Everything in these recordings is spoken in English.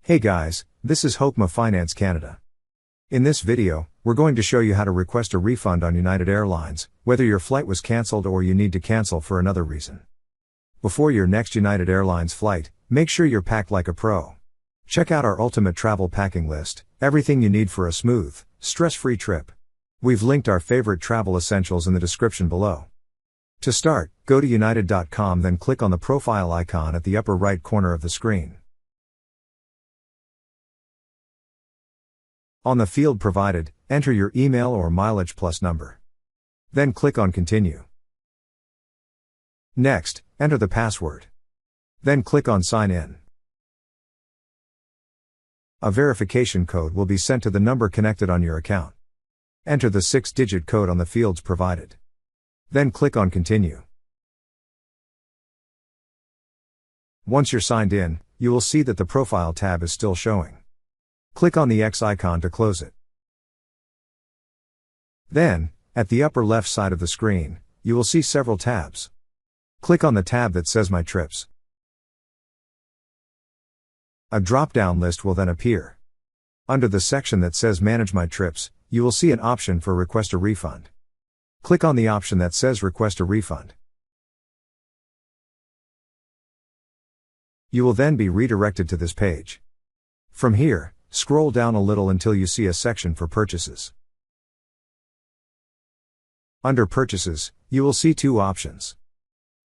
Hey guys, this is Hokma Finance Canada. In this video, we're going to show you how to request a refund on United Airlines, whether your flight was cancelled or you need to cancel for another reason. Before your next United Airlines flight, make sure you're packed like a pro. Check out our ultimate travel packing list, everything you need for a smooth, stress-free trip. We've linked our favorite travel essentials in the description below. To start, go to united.com, then click on the profile icon at the upper right corner of the screen. On the field provided, enter your email or mileage plus number. Then click on Continue. Next, enter the password. Then click on Sign In. A verification code will be sent to the number connected on your account. Enter the 6-digit code on the fields provided. Then click on Continue. Once you're signed in, you will see that the Profile tab is still showing. Click on the X icon to close it. Then, at the upper left side of the screen, you will see several tabs. Click on the tab that says My Trips. A drop-down list will then appear. Under the section that says Manage My Trips, you will see an option for Request a Refund. Click on the option that says Request a Refund. You will then be redirected to this page. From here, scroll down a little until you see a section for purchases. Under Purchases, you will see two options.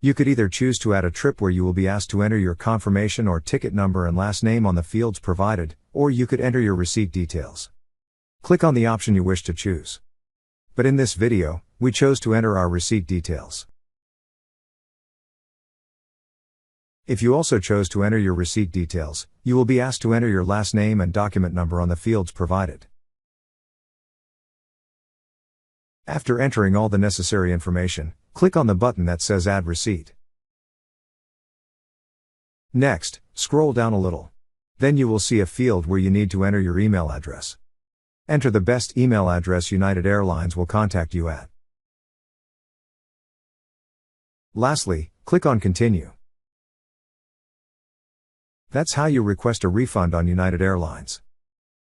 You could either choose to add a trip where you will be asked to enter your confirmation or ticket number and last name on the fields provided, or you could enter your receipt details. Click on the option you wish to choose. But in this video, we chose to enter our receipt details. If you also chose to enter your receipt details, you will be asked to enter your last name and document number on the fields provided. After entering all the necessary information, click on the button that says Add Receipt. Next, scroll down a little. Then you will see a field where you need to enter your email address. Enter the best email address United Airlines will contact you at. Lastly, click on Continue. That's how you request a refund on United Airlines.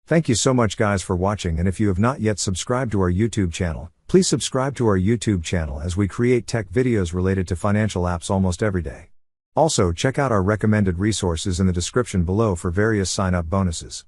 Thank you so much guys for watching, and if you have not yet subscribed to our YouTube channel, please subscribe to our YouTube channel as we create tech videos related to financial apps almost every day. Also check out our recommended resources in the description below for various sign-up bonuses.